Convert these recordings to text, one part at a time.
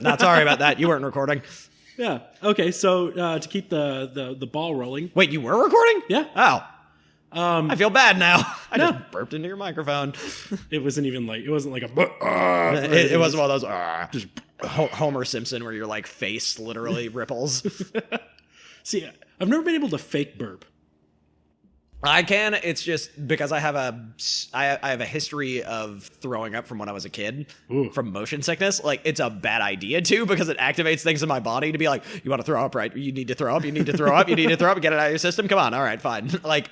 Not sorry about that. You weren't recording. Yeah. Okay. So to keep the ball rolling. Wait, you were recording? Yeah. Oh. I feel bad now. I No. just burped into your microphone. It wasn't even like it wasn't like a. It wasn't one of those just Homer Simpson where your like face literally ripples. See, I've never been able to fake burp. I can. It's just because I have a history of throwing up from when I was a kid. Ooh. From motion sickness. Like, it's a bad idea too because it activates things in my body to be like, you want to throw up, right? You need to throw up. You need to throw up. You need to throw up. Get it out of your system. Come on. All right, fine. Like,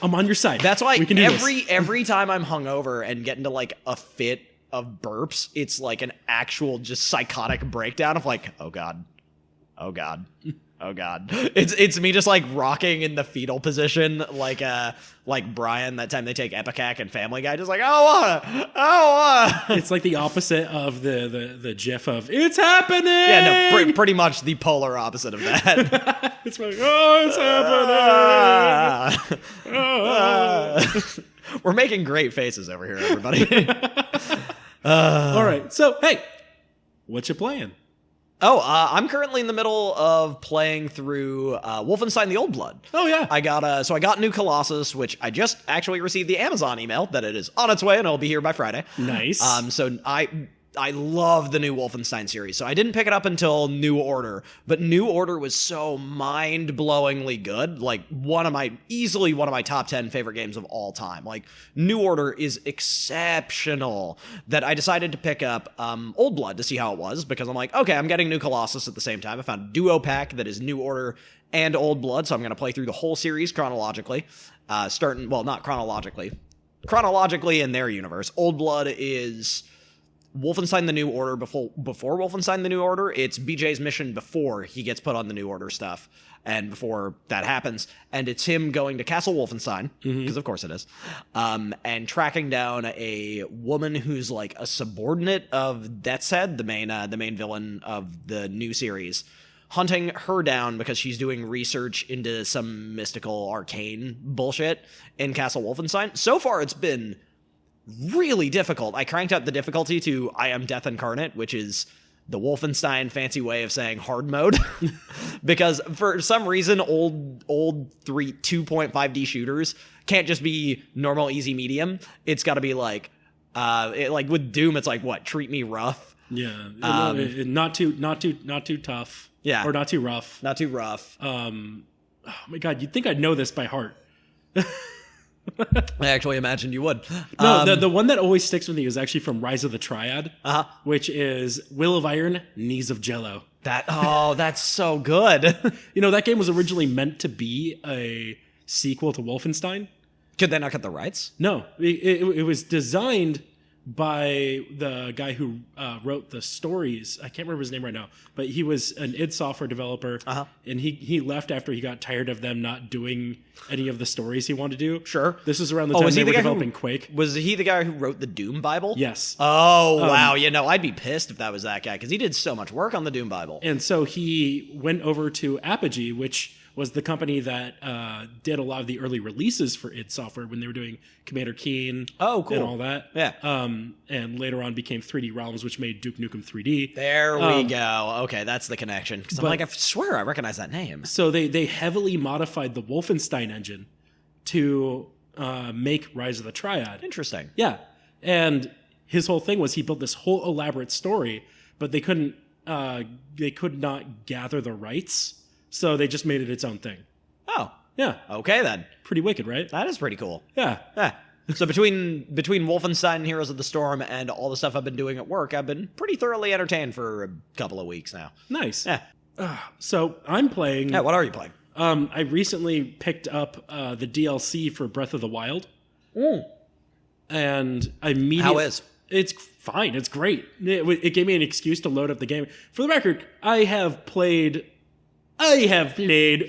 I'm on your side. That's why we can do every time I'm hungover and get into like a fit of burps, it's like an actual just psychotic breakdown of like, oh God. Oh God. Oh God. It's me just like rocking in the fetal position like Brian that time they take Epicac and Family Guy, just like, I wanna. It's like the opposite of the gif of it's happening. Yeah, no, pretty much the polar opposite of that. It's like, oh, it's happening. We're making great faces over here, everybody. All right. So, hey, what you playing? I'm currently in the middle of playing through Wolfenstein: The Old Blood. Oh yeah, I got New Colossus, which I just actually received the Amazon email that it is on its way and it'll be here by Friday. Nice. So I love the new Wolfenstein series, so I didn't pick it up until New Order, but New Order was so mind-blowingly good. Like, easily one of my top 10 favorite games of all time. Like, New Order is exceptional that I decided to pick up Old Blood to see how it was, because I'm like, okay, I'm getting New Colossus at the same time. I found a duo pack that is New Order and Old Blood, so I'm going to play through the whole series chronologically, not chronologically. Chronologically in their universe. Old Blood is Wolfenstein the New Order before Wolfenstein the New Order. It's BJ's mission before he gets put on the New Order stuff and before that happens. And it's him going to Castle Wolfenstein, because of course it is, and tracking down a woman who's like a subordinate of Death's Head, the main villain of the new series, hunting her down because she's doing research into some mystical arcane bullshit in Castle Wolfenstein. So far it's been really difficult. I cranked up the difficulty to I Am Death Incarnate, which is the Wolfenstein fancy way of saying hard mode. Because for some reason, old 2.5D shooters can't just be normal, easy, medium. It's got to be like, like with Doom, it's like, what, treat me rough? Yeah, not too tough. Yeah, or not too rough. Not too rough. Oh my God, you'd think I'd know this by heart. I actually imagined you would. No, the one that always sticks with me is actually from Rise of the Triad, which is Will of Iron, Knees of Jello. That's so good. You know, that game was originally meant to be a sequel to Wolfenstein. Could they not get the rights? No, it was designed by the guy who wrote the stories. I can't remember his name right now, but he was an id Software developer, and he left after he got tired of them not doing any of the stories he wanted to do. Sure. This was around the time they were developing Quake. Was he the guy who wrote the Doom Bible? Yes. Oh, wow. I'd be pissed if that was that guy, because he did so much work on the Doom Bible. And so he went over to Apogee, which was the company that did a lot of the early releases for id Software when they were doing Commander Keen and all that. Yeah. And later on became 3D Realms, which made Duke Nukem 3D. There we go. Okay, that's the connection. Because I'm like, I swear I recognize that name. So they heavily modified the Wolfenstein engine to make Rise of the Triad. Interesting. Yeah. And his whole thing was he built this whole elaborate story, but they could not gather the rights. So they just made it its own thing. Oh. Yeah. Okay, then. Pretty wicked, right? That is pretty cool. Yeah. So between Wolfenstein and Heroes of the Storm and all the stuff I've been doing at work, I've been pretty thoroughly entertained for a couple of weeks now. Nice. Yeah. So I'm playing... Yeah, what are you playing? I recently picked up the DLC for Breath of the Wild. And I immediately... How is? It's fine. It's great. It gave me an excuse to load up the game. For the record, I have played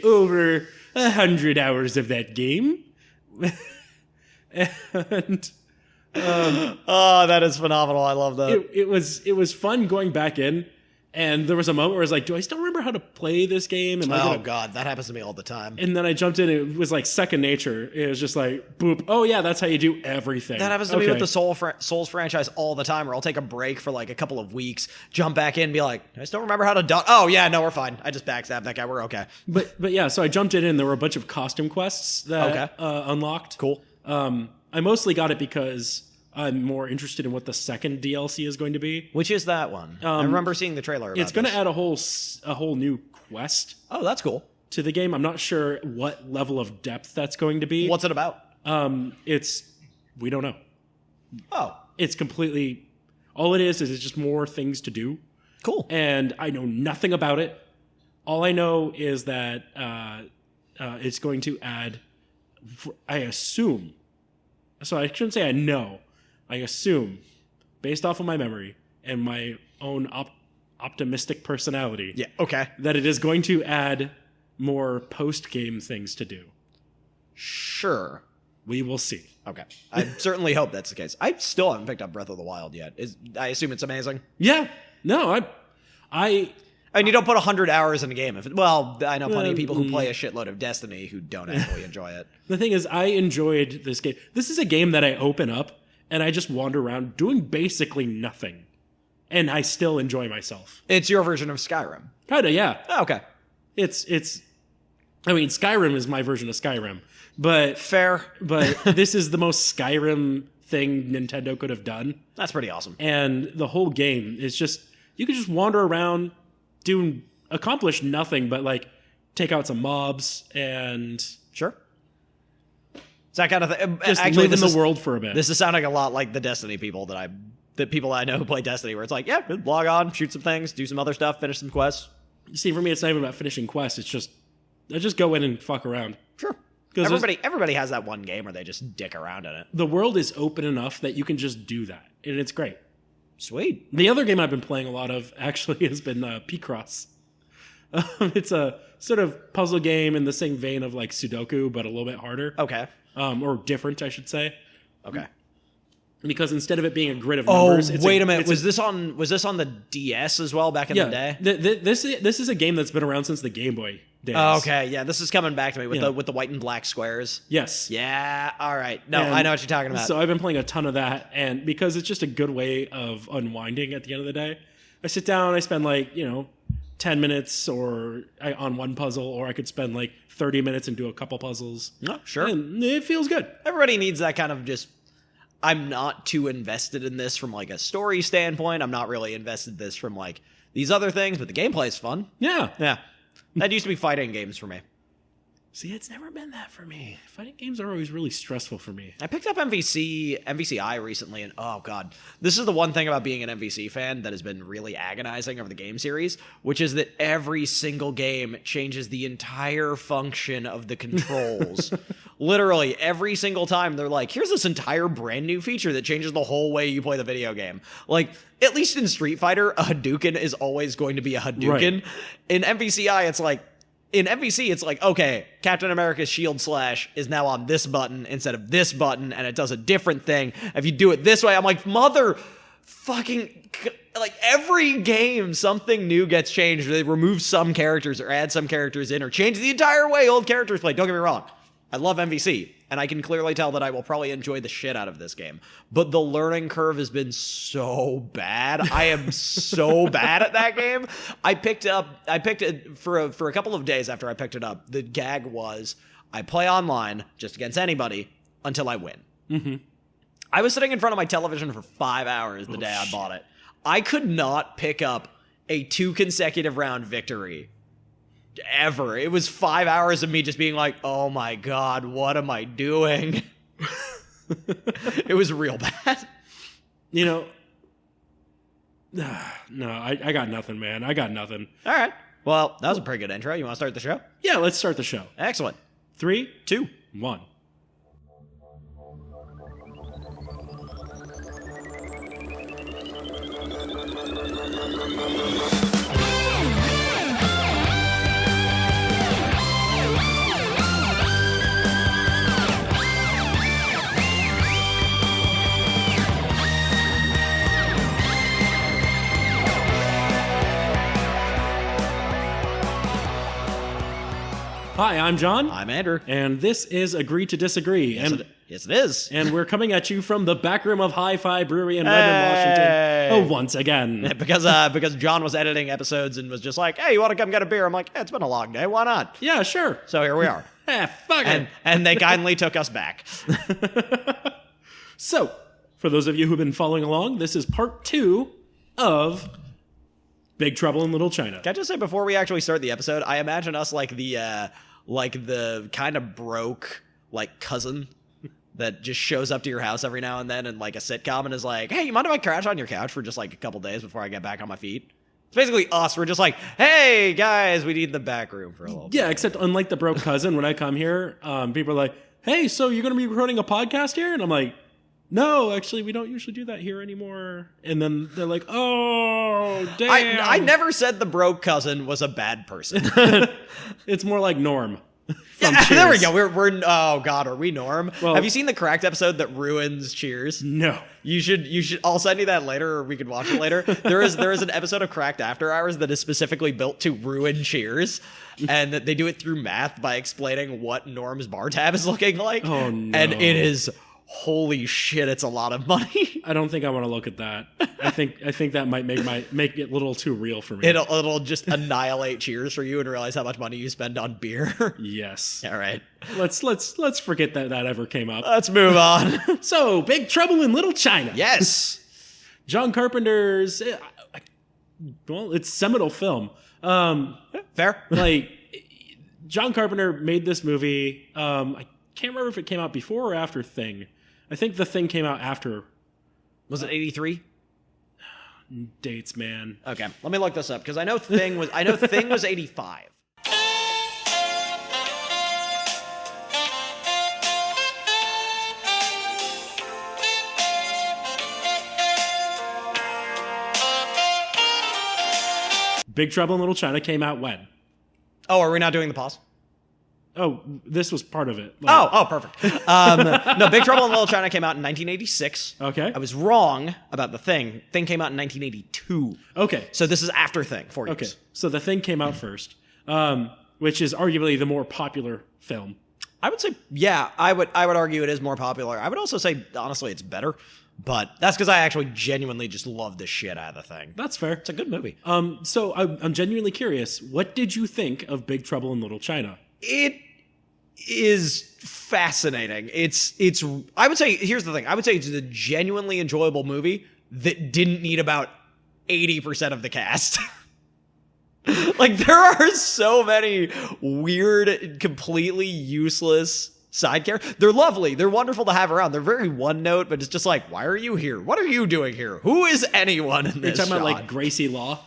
over 100 hours of that game. And that is phenomenal. I love that. It was fun going back in And there was a moment where I was like, do I still remember how to play this game? And Oh, God, that happens to me all the time. And then I jumped in, and it was like second nature. It was just like, boop, oh yeah, that's how you do everything. That happens to me with the Souls franchise all the time, where I'll take a break for like a couple of weeks, jump back in, and be like, I still remember how to dodge. Oh, yeah, no, we're fine. I just backstabbed that guy. We're okay. But yeah, so I jumped in, and there were a bunch of costume quests that unlocked. Cool. I mostly got it because I'm more interested in what the second DLC is going to be. Which is that one? I remember seeing the trailer about It's going to add a whole new quest Oh, that's cool. to the game. I'm not sure what level of depth that's going to be. What's it about? We don't know. Oh, It's completely, all it is it's just more things to do. cool. And I know nothing about it. All I know is that it's going to add, I assume, so I shouldn't say I know, I assume, based off of my memory and my own optimistic personality, Yeah, okay. that it is going to add more post-game things to do. Sure. We will see. Okay. I certainly hope that's the case. I still haven't picked up Breath of the Wild yet. I assume it's amazing. Yeah. No, I And you don't put 100 hours in a game. I know plenty of people who play a shitload of Destiny who don't actually enjoy it. The thing is, I enjoyed this game. This is a game that I open up and I just wander around doing basically nothing. And I still enjoy myself. It's your version of Skyrim. Kinda, yeah. Oh, okay. I mean, Skyrim is my version of Skyrim. But Fair. But this is the most Skyrim thing Nintendo could have done. That's pretty awesome. And the whole game is just, you can just wander around, accomplish nothing but like take out some mobs and Sure. It's that kind of thing. just Actually, live in the world for a bit. This is sounding a lot like the Destiny people the people I know who play Destiny, where it's like, yeah, just log on, shoot some things, do some other stuff, finish some quests. See, for me, it's not even about finishing quests. It's just, I just go in and fuck around. Sure. 'Cause Everybody has that one game where they just dick around in it. the world is open enough that you can just do that. And it's great. Sweet. The other game I've been playing a lot of actually has been P-Cross. It's a sort of puzzle game in the same vein of like Sudoku, but a little bit harder. Okay. Or different, I should say. Okay. Because instead of it being a grid of numbers, wait a minute. Was this on the DS as well back in the day? This is a game that's been around since the Game Boy days. Oh, okay. Yeah, this is coming back to me with Yeah. the white and black squares. Yes. Yeah. All right. No, And I know what you're talking about. So I've been playing a ton of that, and because it's just a good way of unwinding at the end of the day, I sit down, I spend 10 minutes on one puzzle, or I could spend 30 minutes and do a couple puzzles. Oh, sure. And it feels good. Everybody needs that kind of just, I'm not too invested in this from a story standpoint. I'm not really invested in this from these other things, but the gameplay is fun. Yeah. Yeah. That used to be fighting games for me. See, it's never been that for me. Fighting games are always really stressful for me. I picked up MVCI recently, and oh god, this is the one thing about being an MVC fan that has been really agonizing over the game series, which is that every single game changes the entire function of the controls. Literally, every single time they're like, here's this entire brand new feature that changes the whole way you play the video game. At least in Street Fighter, a Hadouken is always going to be a Hadouken. Right. In MVCI, it's in MVC, it's okay, Captain America's shield slash is now on this button instead of this button, and it does a different thing. If you do it this way, I'm mother fucking, every game, something new gets changed. They remove some characters or add some characters in or change the entire way old characters play. Don't get me wrong. I love MVC, and I can clearly tell that I will probably enjoy the shit out of this game. But the learning curve has been so bad. I am so bad at that game. I picked it for a couple of days after I picked it up. The gag was I play online just against anybody until I win. Mm-hmm. I was sitting in front of my television for 5 hours the day I bought it. I could not pick up a 2 consecutive round victory ever. It was 5 hours of me just being oh my god, what am I doing? It was real bad. No, I got nothing, man. I got nothing. All right. Well, that was a pretty good intro. You want to start the show? Yeah, let's start the show. Excellent. 3, 2, 1. Hi, I'm John. I'm Andrew. And this is Agree to Disagree. Yes, it is. And we're coming at you from the back room of Hi-Fi Brewery in Redmond, Washington. Once again. Because John was editing episodes and was just like, hey, you want to come get a beer? I'm like, it's been a long day. Why not? Yeah, sure. So here we are. Fuck it. And they kindly took us back. So, for those of you who've been following along, this is part 2 of Big Trouble in Little China. Can I just say, before we actually start the episode, I imagine us like the kind of broke like cousin that just shows up to your house every now and then in like a sitcom and is like, hey, you mind if I crash on your couch for just like a couple days before I get back on my feet? It's basically us. We're just like, hey, guys, we need the back room for a little bit. Yeah, except unlike the broke cousin, when I come here, people are like, hey, so you're going to be recording a podcast here? And I'm like, no, actually, we don't usually do that here anymore. And then they're like, oh, damn. I never said the broke cousin was a bad person. It's more like Norm. Yeah, there we go. We're oh god, are we Norm? Well, have you seen the Cracked episode that ruins Cheers? No. You should. I'll send you that later, or we could watch it later. There is an episode of Cracked After Hours that is specifically built to ruin Cheers, and that they do it through math by explaining what Norm's bar tab is looking like. Oh no! And it is. Holy shit, it's a lot of money. I don't think I want to look at that. I think that might make it a little too real for me. It'll just annihilate Cheers for you and realize how much money you spend on beer. Yes. All right. Let's forget that ever came up. Let's move on. So, Big Trouble in Little China. Yes. John Carpenter's it's seminal film. Fair. Like John Carpenter made this movie. I can't remember if it came out before or after Thing. I think The Thing came out after. Was it 83? Dates, man. Okay, let me look this up because I know Thing was 85. Big Trouble in Little China came out when? Oh, are we not doing the pause? Oh, this was part of it. Like, oh, perfect. No, Big Trouble in Little China came out in 1986. Okay. I was wrong about The Thing. Thing came out in 1982. Okay. So this is after Thing, 4 years. Okay. So The Thing came out first, which is arguably the more popular film. I would say, yeah, I would argue it is more popular. I would also say, honestly, it's better. But that's because I actually genuinely just love the shit out of The Thing. That's fair. It's a good movie. So I'm genuinely curious. What did you think of Big Trouble in Little China? It is fascinating. It's I would say, here's the thing. I would say it's a genuinely enjoyable movie that didn't need about 80% of the cast. Like, there are so many weird, completely useless side characters. They're lovely. They're wonderful to have around. They're very one note, but it's just like, why are you here? What are you doing here? Who is anyone in this You're talking shot? about like Gracie Law?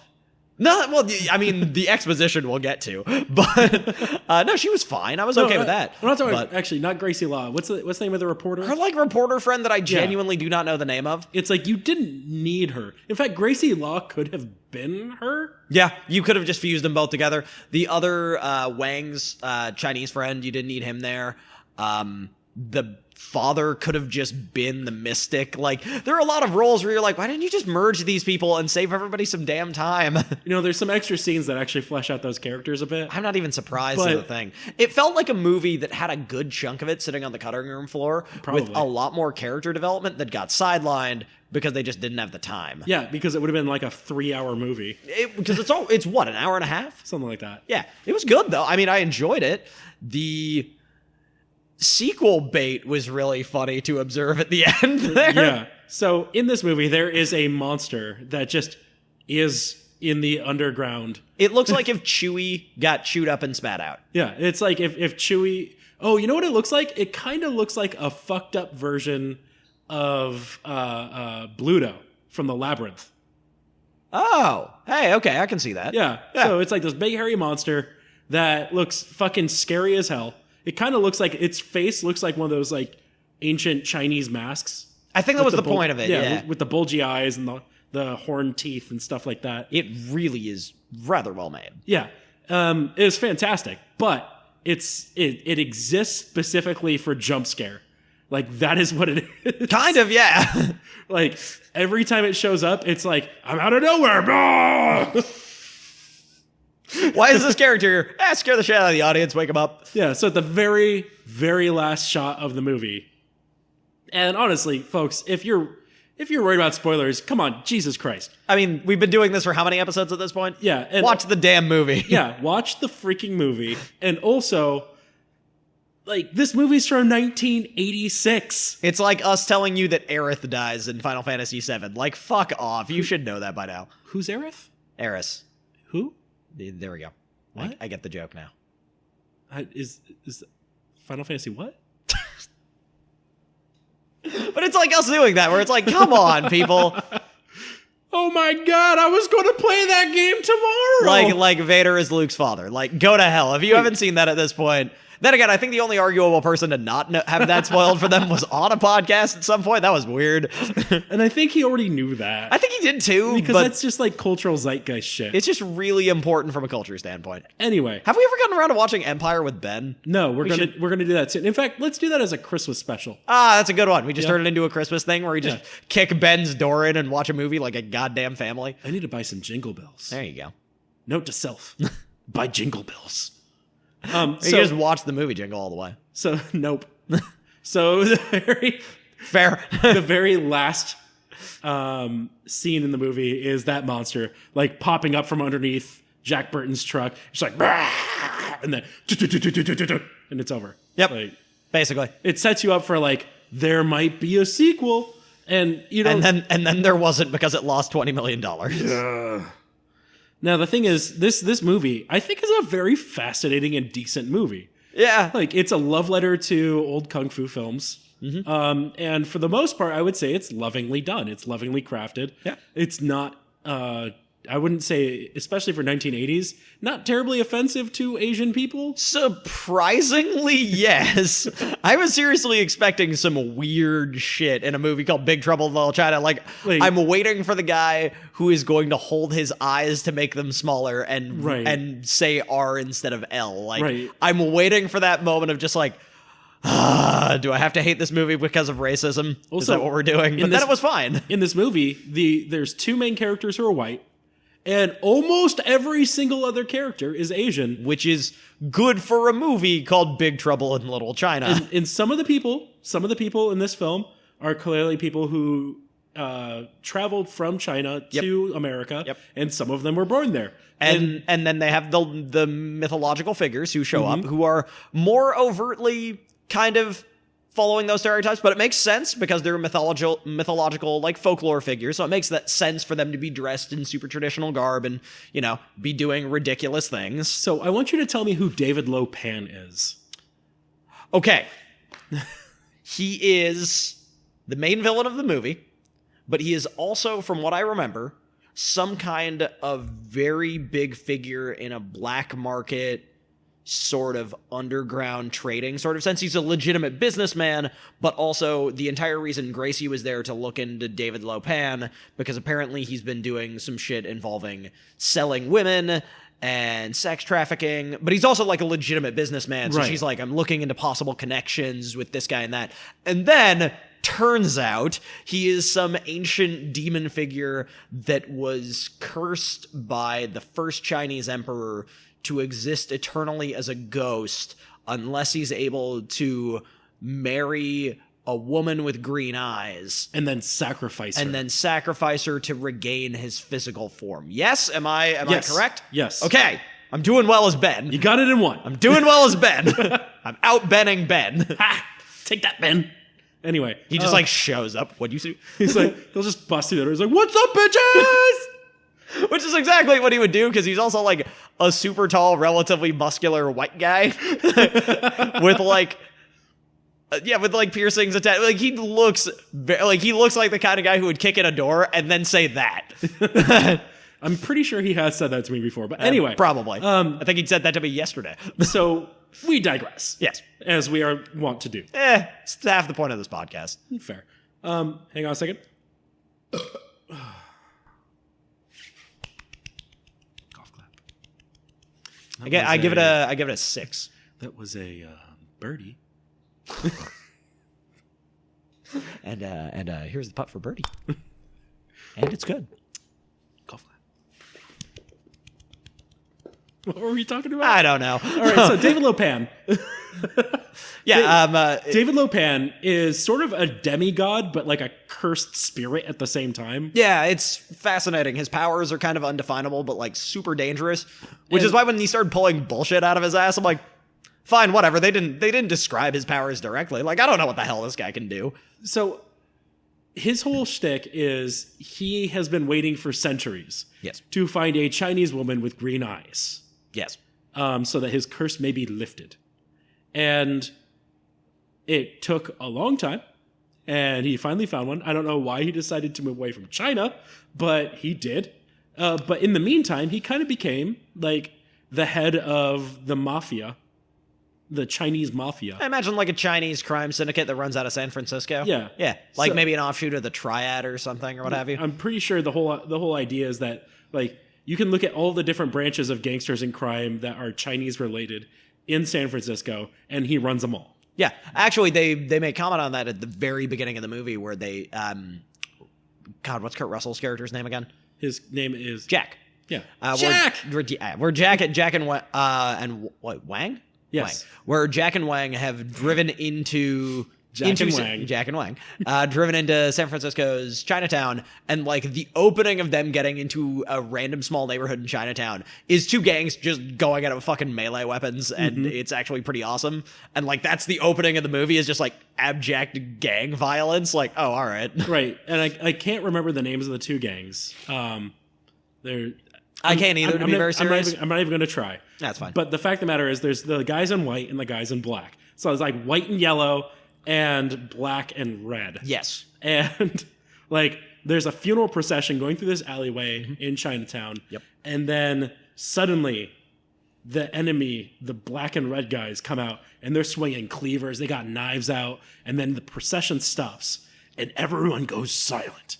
No, well, I mean, the exposition we'll get to, but no, she was fine. I was okay with that. I'm not talking about, actually, not Gracie Law. What's the name of the reporter? Her like reporter friend that I genuinely do not know the name of. It's like you didn't need her. In fact, Gracie Law could have been her. Yeah, you could have just fused them both together. The other Wang's Chinese friend, you didn't need him there. The father could have just been the mystic. Like, there are a lot of roles where you're like, why didn't you just merge these people and save everybody some damn time? You know, there's some extra scenes that actually flesh out those characters a bit. I'm not even surprised at the thing. It felt like a movie that had a good chunk of it sitting on the cutting room floor with a lot more character development that got sidelined because they just didn't have the time. Yeah, because it would have been like a 3-hour movie. Because it's what, an hour and a half? Something like that. Yeah, it was good though. I mean, I enjoyed it. The sequel bait was really funny to observe at the end there. Yeah. So in this movie, there is a monster that just is in the underground. It looks like if Chewie got chewed up and spat out. Yeah, it's like if Chewie... Oh, you know what it looks like? It kind of looks like a fucked up version of Bluto from The Labyrinth. Oh, hey, okay, I can see that. Yeah. So it's like this big hairy monster that looks fucking scary as hell. It kind of looks like its face looks like one of those like ancient Chinese masks. I think that was the point of it. Yeah, with the bulgy eyes and the horn teeth and stuff like that. It really is rather well made. Yeah, it is fantastic, but it exists specifically for jump scare. Like, that is what it is. Kind of, yeah. Like, every time it shows up, it's like, I'm out of nowhere. Why is this character here? Scare the shit out of the audience, wake them up. Yeah, so at the very, very last shot of the movie, and honestly, folks, if you're worried about spoilers, come on, Jesus Christ. I mean, we've been doing this for how many episodes at this point? Yeah. And watch the damn movie. Yeah, watch the freaking movie. And also, like, this movie's from 1986. It's like us telling you that Aerith dies in Final Fantasy VII. Like, fuck off. You should know that by now. Who's Aerith? Eris. Who? There we go. What? I get the joke now. Is Final Fantasy what? But it's like us doing that, where it's like, come on, people. Oh my god, I was going to play that game tomorrow. Like Vader is Luke's father. Like, go to hell. If you haven't seen that at this point. Then again, I think the only arguable person to not have that spoiled for them was on a podcast at some point. That was weird. And I think he already knew that. I think he did too. Because but that's just like cultural zeitgeist shit. it's just really important from a culture standpoint. Anyway. Have we ever gotten around to watching Empire with Ben? No, we're gonna do that soon. In fact, let's do that as a Christmas special. That's a good one. We just turned it into a Christmas thing where we just kick Ben's door in and watch a movie like a goddamn family. I need to buy some Jingle Bells. There you go. Note to self. Buy Jingle Bells. You just watch the movie jingle all the way. So nope. So the very last scene in the movie is that monster like popping up from underneath Jack Burton's truck. It's like, and then and it's over. Yep. Like, basically, it sets you up for like there might be a sequel, and you know, and then there wasn't because it lost $20 million. Now the thing is, this movie I think is a very fascinating and decent movie. Yeah, like it's a love letter to old kung fu films. Mm-hmm. And for the most part, I would say it's lovingly done. It's lovingly crafted. Yeah, it's not. I wouldn't say, especially for 1980s, not terribly offensive to Asian people. Surprisingly, yes. I was seriously expecting some weird shit in a movie called Big Trouble in Little China. Like, I'm waiting for the guy who is going to hold his eyes to make them smaller and say R instead of L. Like, I'm waiting for that moment of just like, do I have to hate this movie because of racism? Also, is that what we're doing? But then it was fine. In this movie, there's two main characters who are white. And almost every single other character is Asian. Which is good for a movie called Big Trouble in Little China. And some of the people in this film are clearly people who traveled from China to America. Yep. And some of them were born there. And then they have the mythological figures who show up who are more overtly kind of following those stereotypes, but it makes sense because they're mythological like folklore figures, so it makes that sense for them to be dressed in super traditional garb and, you know, be doing ridiculous things. So I want you to tell me who David Lo Pan is. Okay. He is the main villain of the movie, but he is also, from what I remember, some kind of very big figure in a black market sort of underground trading sort of sense. He's a legitimate businessman, but also the entire reason Gracie was there to look into David Lo Pan, because apparently he's been doing some shit involving selling women and sex trafficking, but he's also like a legitimate businessman. So she's like, I'm looking into possible connections with this guy and that. And then turns out he is some ancient demon figure that was cursed by the first Chinese emperor to exist eternally as a ghost unless he's able to marry a woman with green eyes. And then sacrifice her. And then sacrifice her to regain his physical form. Yes? Am I correct? Yes. Okay. I'm doing well as Ben. You got it in one. I'm doing well as Ben. I'm out-benning Ben. Ha! Take that, Ben. Anyway. He just like shows up. What'd you see? He's like, he'll just bust through the door. He's like, what's up, bitches? Which is exactly what he would do, because he's also like a super tall, relatively muscular white guy with like piercings attached. Like he looks like the kind of guy who would kick in a door and then say that. I'm pretty sure he has said that to me before, but anyway, probably. I think he said that to me yesterday. So we digress. Yes, as we are wont to do. It's half the point of this podcast. Fair. Hang on a second. I give it a 6. That was a birdie. and here's the putt for birdie. And it's good. Golf What were we talking about? I don't know. All right, so David Lopan. David Lopan is sort of a demigod, but like a cursed spirit at the same time. Yeah, it's fascinating. His powers are kind of undefinable, but like super dangerous. Which is why when he started pulling bullshit out of his ass, I'm like, fine, whatever. They didn't describe his powers directly. Like, I don't know what the hell this guy can do. So his whole shtick is he has been waiting for centuries to find a Chinese woman with green eyes. Yes. So that his curse may be lifted. And it took a long time, and he finally found one. I don't know why he decided to move away from China, but he did. But in the meantime, he kind of became like the head of the mafia, the Chinese mafia. I imagine like a Chinese crime syndicate that runs out of San Francisco. Yeah. Yeah. Like maybe an offshoot of the Triad or something or what have you. I'm pretty sure the whole idea is that like you can look at all the different branches of gangsters and crime that are Chinese related in San Francisco, and he runs them all. Yeah. Actually, they made comment on that at the very beginning of the movie where they God, what's Kurt Russell's character's name again? His name is Jack. Yeah. Jack! We're Jack and Wang? Yes. Wang. Where Jack and Wang have driven into Jack and Wang. Driven into San Francisco's Chinatown, and like the opening of them getting into a random small neighborhood in Chinatown is two gangs just going at fucking melee weapons, and it's actually pretty awesome. And like that's the opening of the movie is just like abject gang violence. Like, oh, all right, right. And I can't remember the names of the two gangs. They're I can't either. To be very serious, I'm not even going to try. That's fine. But the fact of the matter is, there's the guys in white and the guys in black. So it's like white and yellow and black and red. Yes. And like there's a funeral procession going through this alleyway in Chinatown. Yep. And then suddenly the enemy, the black and red guys, come out and they're swinging cleavers. They got knives out. And then the procession stops and everyone goes silent.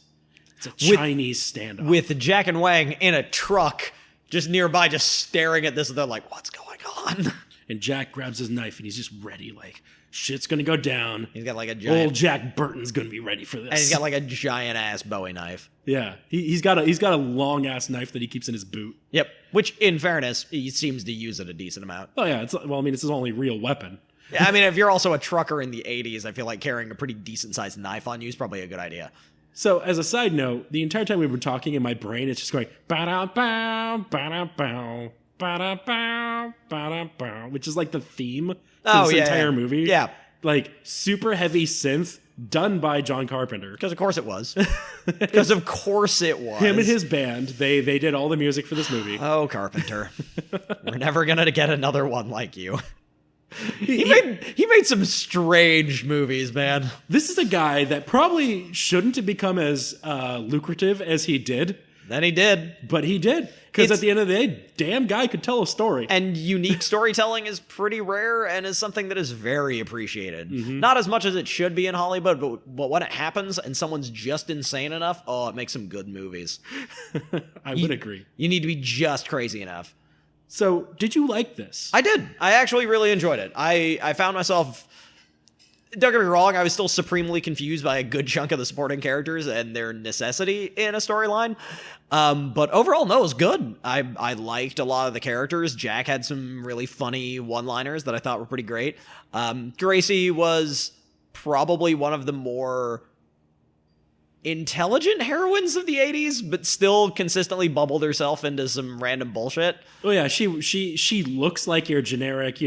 It's a Chinese standoff. With Jack and Wang in a truck just nearby, just staring at this. And they're like, what's going on? And Jack grabs his knife and he's just ready, like, shit's gonna go down. He's got like a giant... Old Jack Burton's gonna be ready for this. And he's got like a giant-ass Bowie knife. Yeah. He's got a long-ass knife that he keeps in his boot. Yep. Which, in fairness, he seems to use it a decent amount. Oh, yeah. It's his only real weapon. Yeah, I mean, if you're also a trucker in the 80s, I feel like carrying a pretty decent-sized knife on you is probably a good idea. So, as a side note, the entire time we've been talking in my brain, it's just going ba-da-bow, ba-da-bow, ba-da-bow, ba-da-bow, which is like the theme for this entire movie. Yeah. Like, super heavy synth done by John Carpenter. Because of course it was. Because of course it was. Him and his band, they did all the music for this movie. Oh, Carpenter. We're never going to get another one like you. He made some strange movies, man. This is a guy that probably shouldn't have become as lucrative as he did. Then he did. But he did. Because at the end of the day, damn guy could tell a story. And unique storytelling is pretty rare and is something that is very appreciated. Mm-hmm. Not as much as it should be in Hollywood, but when it happens and someone's just insane enough, oh, it makes some good movies. I would agree. You need to be just crazy enough. So, did you like this? I did. I actually really enjoyed it. I found myself... Don't get me wrong, I was still supremely confused by a good chunk of the supporting characters and their necessity in a storyline. But overall, no, it was good. I liked a lot of the characters. Jack had some really funny one-liners that I thought were pretty great. Gracie was probably one of the more intelligent heroines of the 80s, but still consistently bubbled herself into some random bullshit. Oh yeah, she looks like your generic,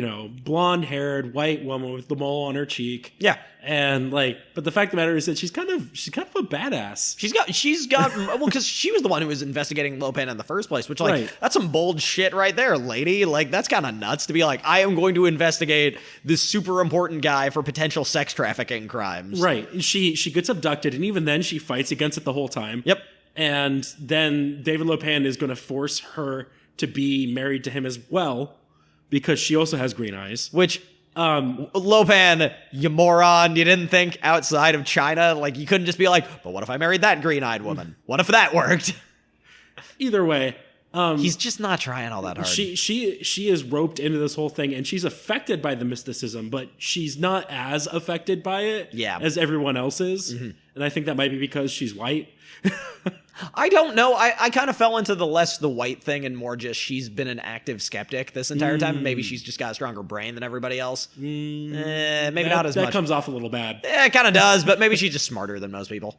blonde-haired white woman with the mole on her cheek. Yeah. And but the fact of the matter is that she's kind of a badass. She's got well, because she was the one who was investigating Lopan in the first place, which that's some bold shit right there, lady. Like, that's kind of nuts to be like, I am going to investigate this super important guy for potential sex trafficking crimes. Right. She gets abducted, and even then she fights against it the whole time. Yep. And then David Lopan is going to force her to be married to him as well, because she also has green eyes. Which... Lopan, you moron, you didn't think outside of China? Like, you couldn't just be like, but what if I married that green-eyed woman? What if that worked? Either way. He's just not trying all that hard. She is roped into this whole thing, and she's affected by the mysticism, but she's not as affected by it as everyone else is. Mm-hmm. And I think that might be because she's white. I don't know. I kind of fell into the less the white thing and more just she's been an active skeptic this entire time. Maybe she's just got a stronger brain than everybody else. Maybe not as much. That comes off a little bad. It kind of does, but maybe she's just smarter than most people.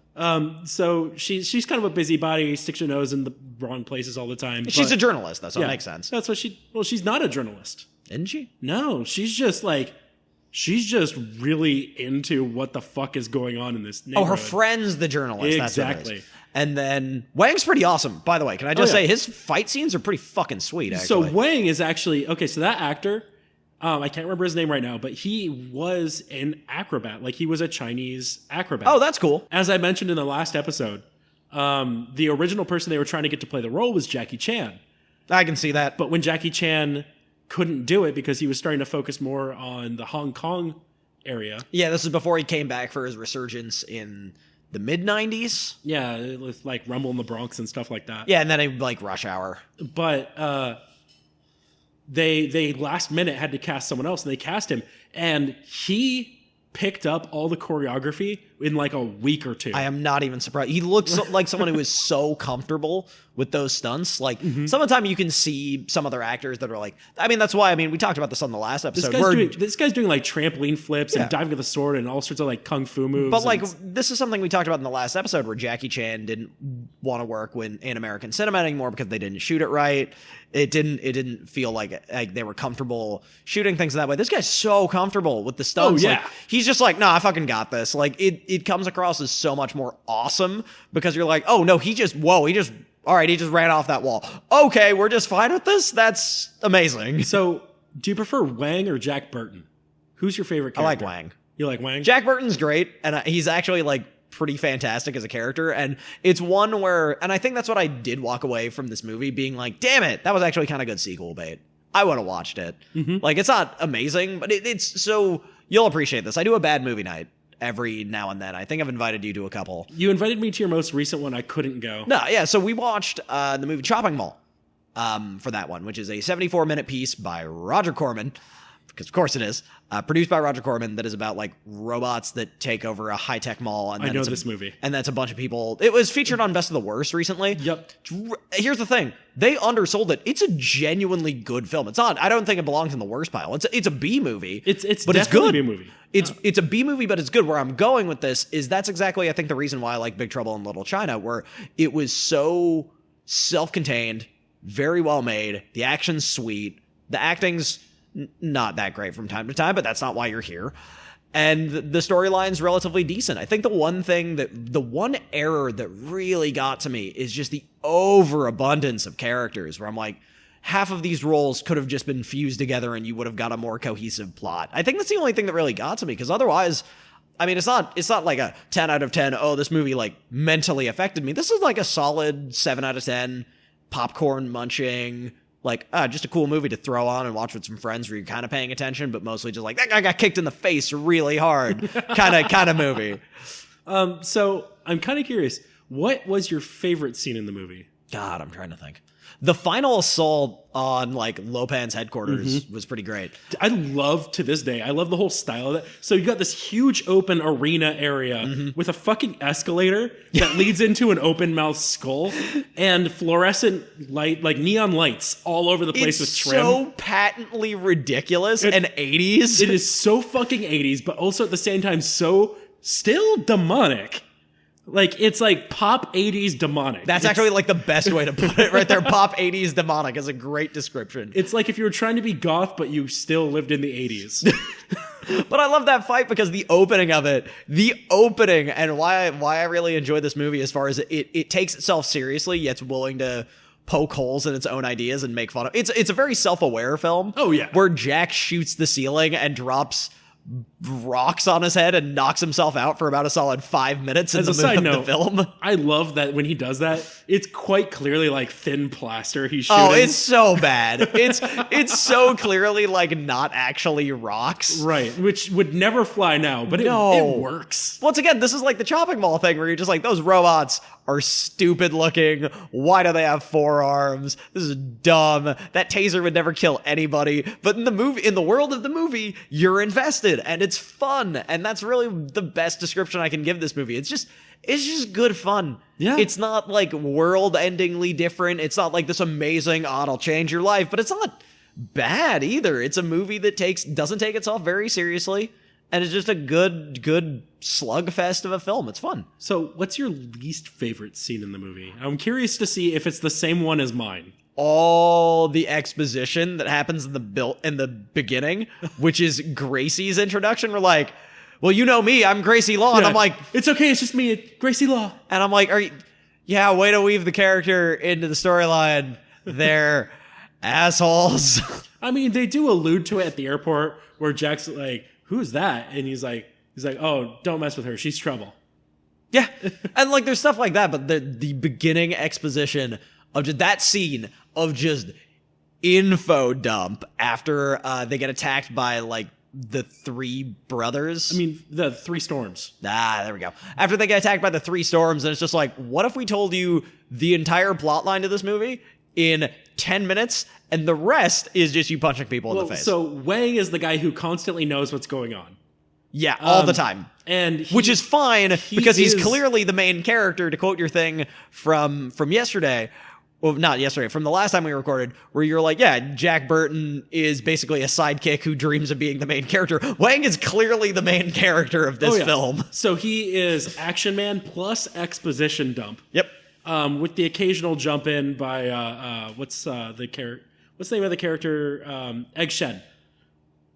So she's kind of a busybody, sticks her nose in the wrong places all the time. She's a journalist, though, so it makes sense. That's what she's not a journalist. Isn't she? No, she's just really into what the fuck is going on in this neighborhood. Oh, her friend's the journalist. Exactly. That's and then Wang's pretty awesome, by the way. Can I just say his fight scenes are pretty fucking sweet, actually. So Wang is actually... Okay, so that actor, I can't remember his name right now, but he was an acrobat. Like, he was a Chinese acrobat. Oh, that's cool. As I mentioned in the last episode, the original person they were trying to get to play the role was Jackie Chan. I can see that. But when Jackie Chan couldn't do it because he was starting to focus more on the Hong Kong area. Yeah, this is before he came back for his resurgence in the mid-90s. Yeah, with like Rumble in the Bronx and stuff like that. Yeah, and then like Rush Hour. But they last minute had to cast someone else, and they cast him, and he picked up all the choreography in like a week or two. I am not even surprised. He looks like someone who is so comfortable with those stunts. Like some of the time you can see some other actors that are like, I mean, that's why, we talked about this on the last episode. This guy's doing like trampoline flips and diving with the sword and all sorts of like kung fu moves. But like, this is something we talked about in the last episode where Jackie Chan didn't want to work in American cinema anymore because they didn't shoot it right. It didn't feel like they were comfortable shooting things that way. This guy's so comfortable with the stunts. Oh, yeah. Like, he's just like, nah, I fucking got this. Like, it comes across as so much more awesome because you're like, oh no, he just ran off that wall. Okay, we're just fine with this? That's amazing. So, do you prefer Wang or Jack Burton? Who's your favorite character? I like Wang. You like Wang? Jack Burton's great, and he's actually like pretty fantastic as a character, and it's one where, and I think that's what I did walk away from this movie being like, damn it, that was actually kind of good sequel bait. I would have watched it. Like, it's not amazing, but it's so, you'll appreciate this. I do a bad movie night every now and then. I think I've invited you to a couple. You invited me to your most recent one. I couldn't go. No, yeah, so we watched the movie Chopping Mall for that one, which is a 74-minute piece by Roger Corman, because of course it is, produced by Roger Corman, that is about like robots that take over a high-tech mall. And I know this movie. And that's a bunch of people. It was featured on Best of the Worst recently. Yep. Here's the thing. They undersold it. It's a genuinely good film. It's not, I don't think it belongs in the worst pile. It's a B movie. It's but definitely it's good. a B movie. It's a B movie, but it's good. Where I'm going with this is that's exactly, I think, the reason why I like Big Trouble in Little China, where it was so self-contained, very well made. The action's sweet. The acting's not that great from time to time, but that's not why you're here. And the storyline's relatively decent. I think the one error that really got to me is just the overabundance of characters, where I'm like, half of these roles could have just been fused together and you would have got a more cohesive plot. I think that's the only thing that really got to me, because otherwise, I mean, it's not like a 10 out of 10, oh, this movie like mentally affected me. This is like a solid 7 out of 10, popcorn munching, like, just a cool movie to throw on and watch with some friends where you're kind of paying attention, but mostly just like, that guy got kicked in the face really hard kind of movie. So I'm kind of curious, what was your favorite scene in the movie? God, I'm trying to think. The final assault on like Lopan's headquarters was pretty great. To this day, I love the whole style of that. So you got this huge open arena area with a fucking escalator that leads into an open mouth skull and fluorescent light, like neon lights all over the place with trim. It's so patently ridiculous and 80s. It is so fucking 80s, but also at the same time so still demonic. Like, it's like pop 80s demonic. That's actually like the best way to put it right there. Pop 80s demonic is a great description. It's like if you were trying to be goth, but you still lived in the 80s. But I love that fight because the opening and why I really enjoy this movie, as far as it takes itself seriously, yet it's willing to poke holes in its own ideas and make fun of. It's a very self-aware film. Oh, yeah. Where Jack shoots the ceiling and drops rocks on his head and knocks himself out for about a solid 5 minutes in the film. I love that when he does that, it's quite clearly like thin plaster he's shooting. Oh, it's so bad. It's so clearly like not actually rocks. Right, which would never fly now, but it works. Once again, this is like the chopping mall thing where you're just like, those robots are stupid looking. Why do they have 4 arms? This is dumb. That taser would never kill anybody. But in the world of the movie, you're invested and it's fun. And that's really the best description I can give this movie. It's just good fun. Yeah. It's not like world-endingly different. It's not like this amazing, it'll change your life, but it's not bad either. It's a movie that doesn't take itself very seriously, and it's just a good slugfest of a film. It's fun. So, what's your least favorite scene in the movie? I'm curious to see if it's the same one as mine. All the exposition that happens in the beginning, which is Gracie's introduction. We're like, well, you know me, I'm Gracie Law, and I'm like, it's okay, it's just me, Gracie Law. And I'm like, yeah, way to weave the character into the storyline. They're assholes. I mean, they do allude to it at the airport where Jack's like, who's that? And he's like, oh, don't mess with her, she's trouble. Yeah, and like there's stuff like that, but the beginning exposition of just that scene of just info dump after they get attacked by like the three brothers. I mean, the three storms. There we go. After they get attacked by the three storms, and it's just like, what if we told you the entire plot line to this movie in 10 minutes, and the rest is just you punching people in the face? So Wang is the guy who constantly knows what's going on. Yeah, all the time. And which is fine, because he's clearly the main character, to quote your thing from yesterday. Well, not yesterday, from the last time we recorded, where you're like, yeah, Jack Burton is basically a sidekick who dreams of being the main character. Wang is clearly the main character of this film. So he is action man plus exposition dump. Yep. With the occasional jump in by, what's the name of the character? Egg Shen.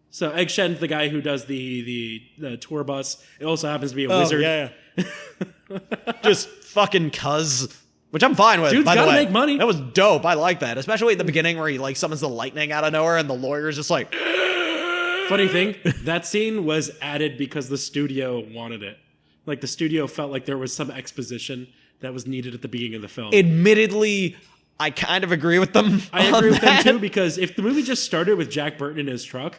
So Egg Shen's the guy who does the tour bus. It also happens to be a wizard. Yeah. Just fucking cuz. Which I'm fine with. Dude's gotta make money. That was dope. I like that. Especially at the beginning where he like summons the lightning out of nowhere and the lawyer's just like... Funny thing, that scene was added because the studio wanted it. Like the studio felt like there was some exposition that was needed at the beginning of the film. Admittedly, I kind of agree with them. I agree with them too, because if the movie just started with Jack Burton in his truck,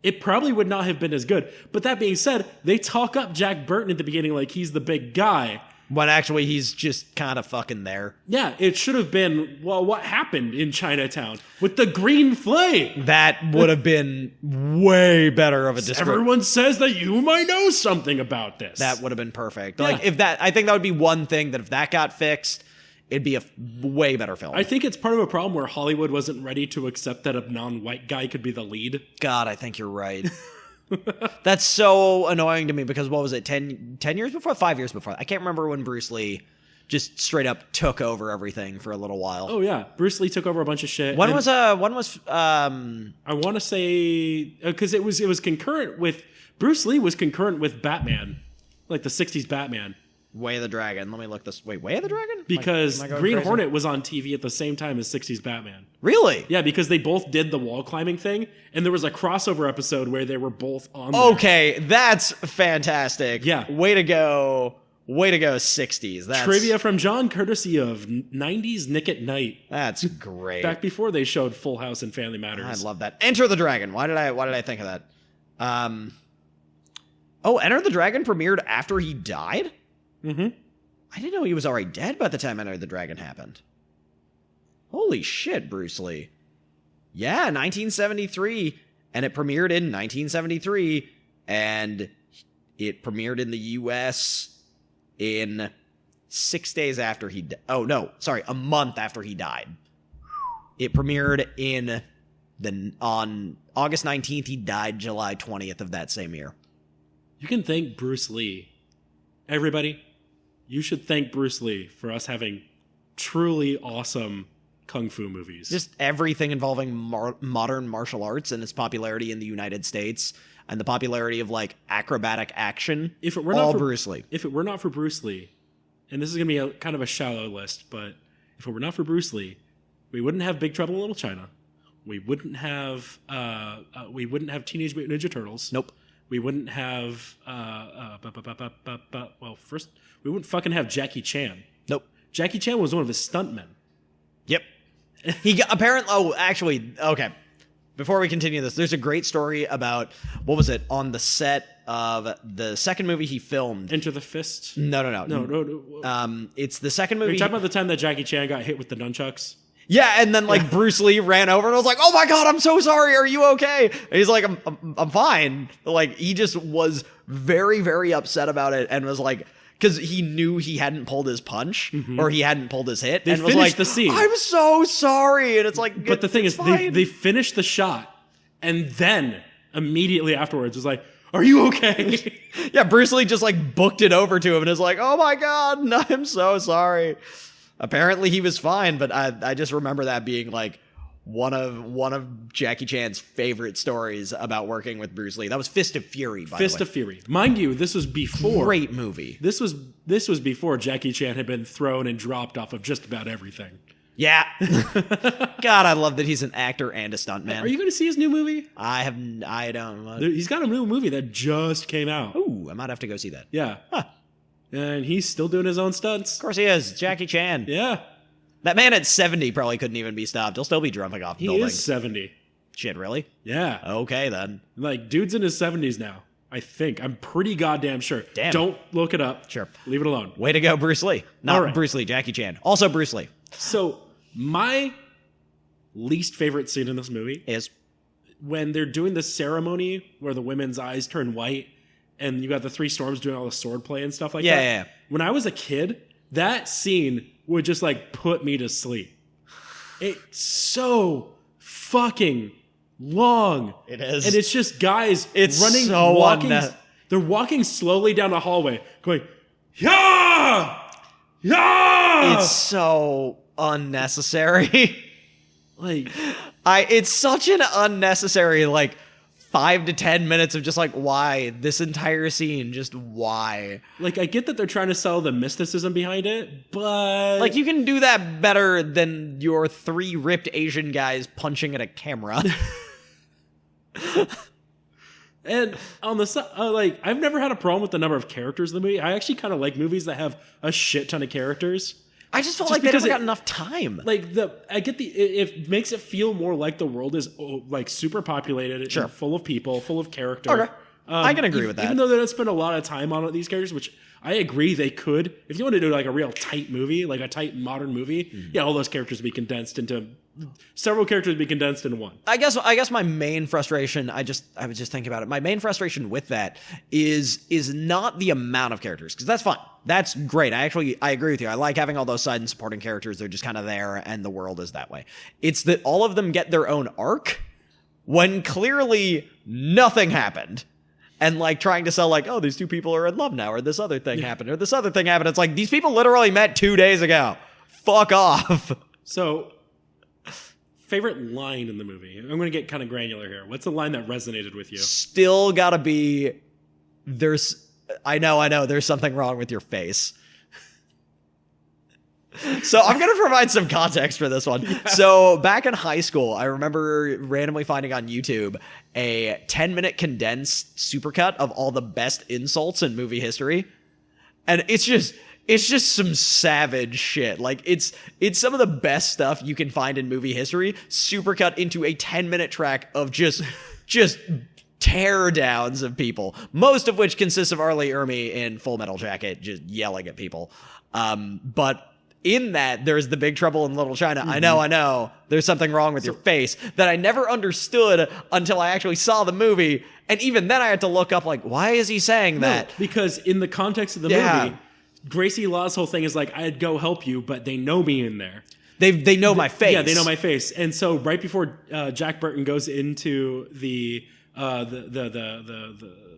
it probably would not have been as good. But that being said, they talk up Jack Burton at the beginning like he's the big guy. When actually he's just kind of fucking there. Yeah, it should have been, well, what happened in Chinatown with the green flame? That would have been way better of a description. Everyone says that you might know something about this. That would have been perfect. Yeah. Like I think that would be one thing that if that got fixed, it'd be a way better film. I think it's part of a problem where Hollywood wasn't ready to accept that a non-white guy could be the lead. God, I think you're right. That's so annoying to me because what was it, 10 years before? 5 years before? I can't remember when Bruce Lee just straight up took over everything for a little while. Oh yeah, Bruce Lee took over a bunch of shit. When was I want to say because it was concurrent with Bruce Lee was concurrent with Batman, like the 60s Batman. Way of the Dragon. Let me look this. Wait, Way of the Dragon? Because am I going Green crazy? Hornet was on TV at the same time as 60s Batman. Really? Yeah, because they both did the wall climbing thing, and there was a crossover episode where they were both on there. Okay, that's fantastic. Yeah. Way to go, 60s. That's Trivia from John, courtesy of 90s Nick at Night. That's great. Back before they showed Full House and Family I Matters. love that. Enter the Dragon. Why did I think of that? Enter the Dragon premiered after he died? Mm-hmm. I didn't know he was already dead by the time Enter the Dragon happened. Holy shit, Bruce Lee. Yeah, 1973, and it premiered in 1973, and it premiered in the U.S. in 6 days after he died. Oh, no, sorry, a month after he died. It premiered on August 19th. He died July 20th of that same year. You can thank Bruce Lee. Everybody, you should thank Bruce Lee for us having truly awesome kung fu movies. Just everything involving modern martial arts and its popularity in the United States and the popularity of like acrobatic action. If it were all not for Bruce Lee. If it were not for Bruce Lee, and this is going to be kind of a shallow list, but if it were not for Bruce Lee, we wouldn't have Big Trouble in Little China. We wouldn't have Teenage Mutant Ninja Turtles. Nope. We wouldn't have first we wouldn't fucking have Jackie Chan. Nope. Jackie Chan was one of his stuntmen. Yep. He got, apparently. Oh, actually, okay. Before we continue this, there's a great story about what was it on the set of the second movie he filmed. Enter the Fist. No. It's the second movie. Are you talking about the time that Jackie Chan got hit with the nunchucks? Yeah, and then like Bruce Lee ran over and was like, "Oh my god, I'm so sorry. Are you okay?" And he's like, "I'm fine." Like he just was very, very upset about it and was like because he knew he hadn't pulled his punch or he hadn't pulled his hit. They and was finished like, the scene. I'm so sorry. And it's like, But the thing is, fine. they finished the shot, and then immediately afterwards was like, "Are you okay?" Yeah, Bruce Lee just like booked it over to him and is like, oh my God, I'm so sorry. Apparently he was fine, but I just remember that being like one of Jackie Chan's favorite stories about working with Bruce Lee. That was Fist of Fury, by Fist the way. of Fury. Mind you, this was before. Great movie. This was before Jackie Chan had been thrown and dropped off of just about everything. Yeah. God, I love that he's an actor and a stuntman. Are you going to see his new movie? I don't. He's got a new movie that just came out. Ooh, I might have to go see that. Yeah. Huh. And he's still doing his own stunts. Of course he is. Jackie Chan. Yeah. That man at 70 probably couldn't even be stopped. He'll still be jumping off He buildings. is 70. Shit, really? Yeah. Okay, then. Like, dude's in his 70s now. I think. I'm pretty goddamn sure. Damn. Don't look it up. Sure. Leave it alone. Way to go, Bruce Lee. Not All right. Bruce Lee, Jackie Chan. Also Bruce Lee. So, my least favorite scene in this movie Is when they're doing the ceremony where the women's eyes turn white and you got the three storms doing all the sword play and stuff like that. Yeah. When I was a kid, that scene would just like put me to sleep. It's so fucking long. It is. And it's just guys It's running, so walking. They're walking slowly down the hallway going, yeah! Yeah! It's so unnecessary. Like, It's such an unnecessary, like, 5 to 10 minutes of just like, why? This entire scene, just why? like I get that they're trying to sell the mysticism behind it, but Like, you can do that better than your 3 ripped Asian guys punching at a camera. and on the side, like I've never had a problem with the number of characters in the movie. I actually kind of like movies that have a shit ton of characters. I just felt Just like they because never it- got enough time. Like I get it makes it feel more like the world is like super populated, Sure. and full of people, full of character. Okay. I can agree with that. Even though they don't spend a lot of time on these characters, which I agree they could. If you want to do like a real tight movie, like a tight modern movie, yeah, all those characters would be condensed into several characters would be condensed in one. I guess my main frustration, I was just thinking about it. My main frustration with that is not the amount of characters, because that's fine. That's great. I agree with you. I like having all those side and supporting characters. They're just kind of there, and the world is that way. It's that all of them get their own arc when clearly nothing happened. And like trying to sell like, oh, these 2 people are in love now, or this other thing happened, or this other thing happened. It's like, these people literally met 2 days ago. Fuck off. So, favorite line in the movie? I'm going to get kind of granular here. What's the line that resonated with you? Still gotta be, I know, there's something wrong with your face. So I'm going to provide some context for this one. Yeah. So back in high school, I remember randomly finding on YouTube a 10-minute condensed supercut of all the best insults in movie history. And it's just some savage shit. Like it's some of the best stuff you can find in movie history, supercut into a 10-minute track of just tear downs of people, most of which consists of Arlie Ermy in Full Metal Jacket just yelling at people. But in that, there's the Big Trouble in Little China. Mm-hmm. I know. There's something wrong with your face that I never understood until I actually saw the movie. And even then I had to look up, like, why is he saying that? Because in the context of the movie, Gracie Law's whole thing is like, I'd go help you, but they know me in there. They know my face. Yeah, they know my face. And so right before Jack Burton goes into the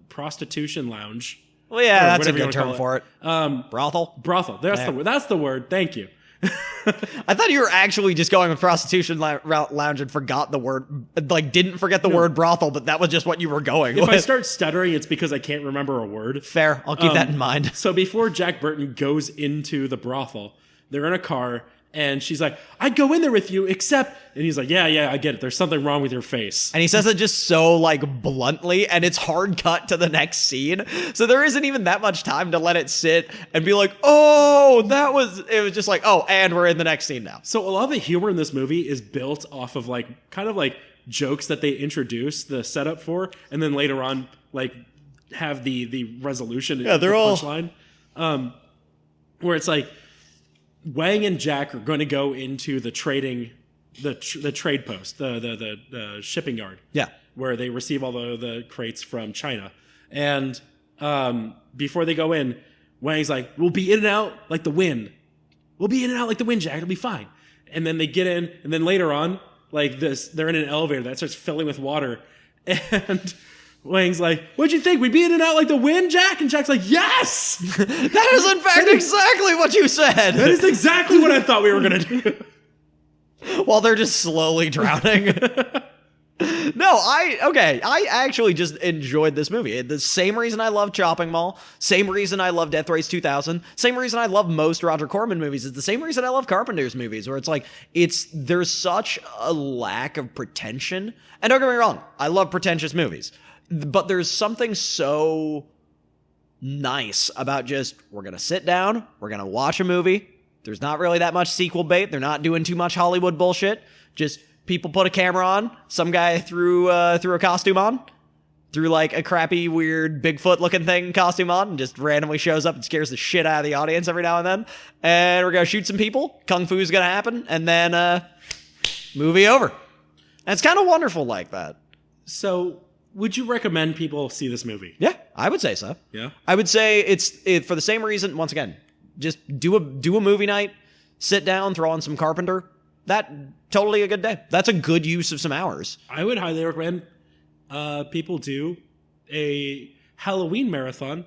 prostitution lounge. Well, yeah, that's a good term for it. Brothel? Brothel. That's the word. Thank you. I thought you were actually just going with prostitution lounge and forgot the word, like didn't forget the word brothel, but that was just what you were going with. If I start stuttering, it's because I can't remember a word. Fair. I'll keep that in mind. So before Jack Burton goes into the brothel, they're in a car, and she's like, I'd go in there with you, except... And he's like, yeah, I get it. There's something wrong with your face. And he says it just so, like, bluntly, and it's hard cut to the next scene. So there isn't even that much time to let it sit and be like, oh, it was just like, oh, and we're in the next scene now. So a lot of the humor in this movie is built off of, like, kind of like jokes that they introduce the setup for, and then later on, like, have the resolution. Yeah, they're all... punchline. Where it's like, Wang and Jack are going to go into the trading, the trade post, the shipping yard. Yeah. Where they receive all the crates from China. And before they go in, Wang's like, we'll be in and out like the wind. We'll be in and out like the wind, Jack. It'll be fine. And then they get in, and then later on, like this, they're in an elevator that starts filling with water. And Wang's like, what'd you think? We'd be in and out like the wind, Jack? And Jack's like, yes! That is in fact exactly what you said. That is exactly what I thought we were going to do. While they're just slowly drowning. No, I actually just enjoyed this movie. The same reason I love Chopping Mall, same reason I love Death Race 2000, same reason I love most Roger Corman movies. It's the same reason I love Carpenter's movies, where it's like, there's such a lack of pretension. And don't get me wrong, I love pretentious movies. But there's something so nice about just, we're going to sit down, we're going to watch a movie. There's not really that much sequel bait. They're not doing too much Hollywood bullshit. Just people put a camera on, some guy threw a costume on, threw like a crappy, weird Bigfoot-looking thing costume on, and just randomly shows up and scares the shit out of the audience every now and then. And we're going to shoot some people. Kung Fu's going to happen. And then movie over. And it's kind of wonderful like that. So, would you recommend people see this movie? Yeah, I would say so. Yeah? I would say it's for the same reason, once again, just do a movie night, sit down, throw on some Carpenter. That totally a good day. That's a good use of some hours. I would highly recommend people do a Halloween marathon.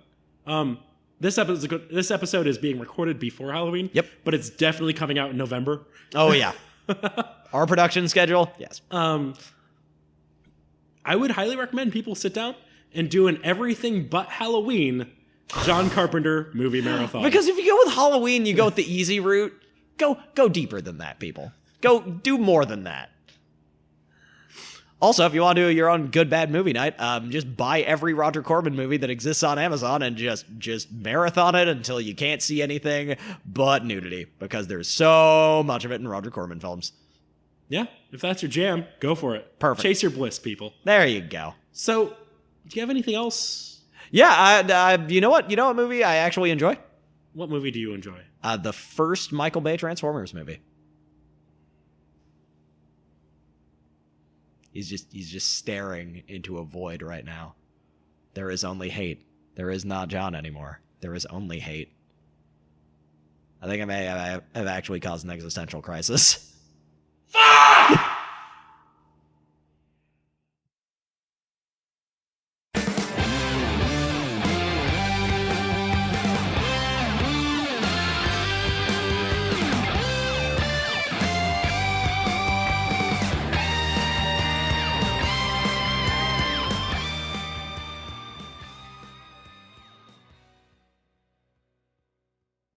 This episode is being recorded before Halloween. Yep. But it's definitely coming out in November. Oh yeah. Our production schedule. Yes. I would highly recommend people sit down and do an everything but Halloween John Carpenter movie marathon. Because if you go with Halloween, you go with the easy route. Go deeper than that, people. Go do more than that. Also, if you want to do your own good bad movie night, just buy every Roger Corman movie that exists on Amazon and just marathon it until you can't see anything but nudity, because there's so much of it in Roger Corman films. Yeah, if that's your jam, go for it. Perfect. Chase your bliss, people. There you go. So, do you have anything else? Yeah, you know what movie I actually enjoy? What movie do you enjoy? The first Michael Bay Transformers movie. He's just staring into a void right now. There is only hate. There is not John anymore. There is only hate. I think I may have actually caused an existential crisis. Fuck!